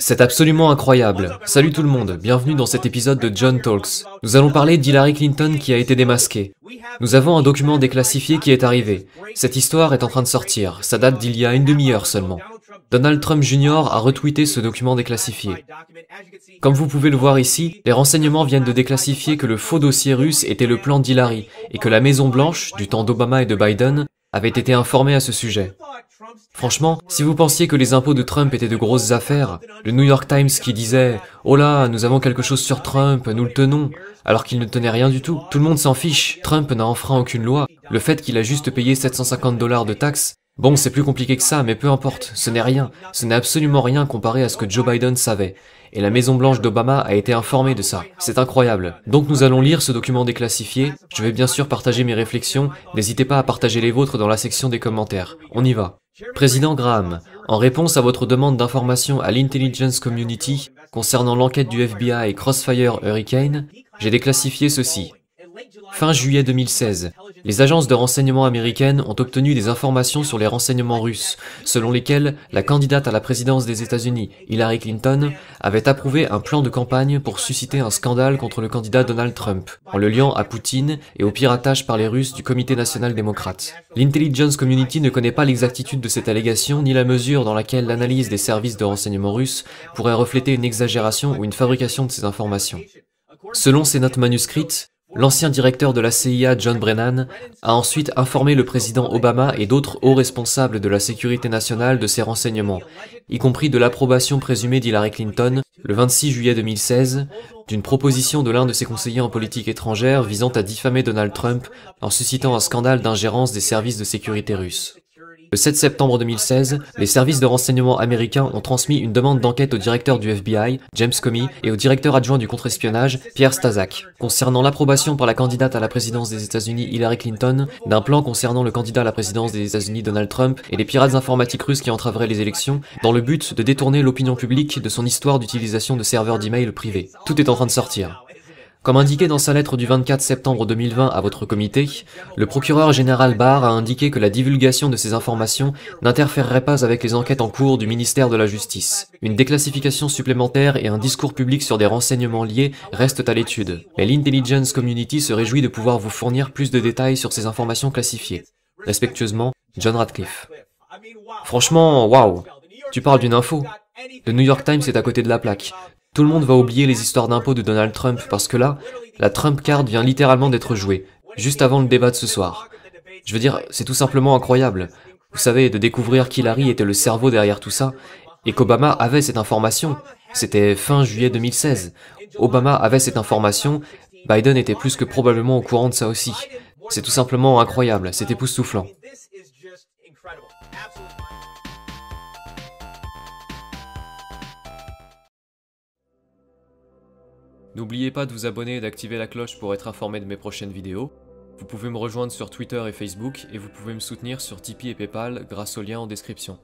C'est absolument incroyable. Salut tout le monde, bienvenue dans cet épisode de John Talks. Nous allons parler d'Hillary Clinton qui a été démasquée. Nous avons un document déclassifié qui est arrivé. Cette histoire est en train de sortir, ça date d'il y a une demi-heure seulement. Donald Trump Jr. a retweeté ce document déclassifié. Comme vous pouvez le voir ici, les renseignements viennent de déclassifier que le faux dossier russe était le plan d'Hillary et que la Maison Blanche, du temps d'Obama et de Biden, avait été informée à ce sujet. Franchement, si vous pensiez que les impôts de Trump étaient de grosses affaires, le New York Times qui disait « Oh là, nous avons quelque chose sur Trump, nous le tenons », alors qu'il ne tenait rien du tout, tout le monde s'en fiche, Trump n'a enfreint aucune loi, le fait qu'il a juste payé 750 $ de taxes, bon c'est plus compliqué que ça, mais peu importe, ce n'est rien, ce n'est absolument rien comparé à ce que Joe Biden savait. Et la Maison Blanche d'Obama a été informée de ça. C'est incroyable. Donc nous allons lire ce document déclassifié. Je vais bien sûr partager mes réflexions. N'hésitez pas à partager les vôtres dans la section des commentaires. On y va. Président Graham, en réponse à votre demande d'information à l'Intelligence Community concernant l'enquête du FBI et Crossfire Hurricane, j'ai déclassifié ceci. Fin juillet 2016, les agences de renseignement américaines ont obtenu des informations sur les renseignements russes, selon lesquels la candidate à la présidence des États-Unis, Hillary Clinton, avait approuvé un plan de campagne pour susciter un scandale contre le candidat Donald Trump, en le liant à Poutine et au piratage par les Russes du Comité national démocrate. L'Intelligence Community ne connaît pas l'exactitude de cette allégation ni la mesure dans laquelle l'analyse des services de renseignement russes pourrait refléter une exagération ou une fabrication de ces informations. Selon ces notes manuscrites, l'ancien directeur de la CIA, John Brennan, a ensuite informé le président Obama et d'autres hauts responsables de la sécurité nationale de ces renseignements, y compris de l'approbation présumée d'Hillary Clinton, le 26 juillet 2016, d'une proposition de l'un de ses conseillers en politique étrangère visant à diffamer Donald Trump en suscitant un scandale d'ingérence des services de sécurité russes. Le 7 septembre 2016, les services de renseignement américains ont transmis une demande d'enquête au directeur du FBI, James Comey, et au directeur adjoint du contre-espionnage, Pierre Staszak, concernant l'approbation par la candidate à la présidence des États-Unis Hillary Clinton d'un plan concernant le candidat à la présidence des États-Unis Donald Trump et les pirates informatiques russes qui entraveraient les élections, dans le but de détourner l'opinion publique de son histoire d'utilisation de serveurs d'email privés. Tout est en train de sortir. Comme indiqué dans sa lettre du 24 septembre 2020 à votre comité, le procureur général Barr a indiqué que la divulgation de ces informations n'interférerait pas avec les enquêtes en cours du ministère de la Justice. Une déclassification supplémentaire et un discours public sur des renseignements liés restent à l'étude, mais l'Intelligence Community se réjouit de pouvoir vous fournir plus de détails sur ces informations classifiées. Respectueusement, John Radcliffe. Franchement, waouh! Tu parles d'une info. Le New York Times est à côté de la plaque. Tout le monde va oublier les histoires d'impôts de Donald Trump parce que là, la Trump card vient littéralement d'être jouée, juste avant le débat de ce soir. Je veux dire, c'est tout simplement incroyable. Vous savez, de découvrir qu'Hillary était le cerveau derrière tout ça, et qu'Obama avait cette information. C'était fin juillet 2016. Obama avait cette information, Biden était plus que probablement au courant de ça aussi. C'est tout simplement incroyable, c'est époustouflant. N'oubliez pas de vous abonner et d'activer la cloche pour être informé de mes prochaines vidéos. Vous pouvez me rejoindre sur Twitter et Facebook et vous pouvez me soutenir sur Tipeee et Paypal grâce au lien en description.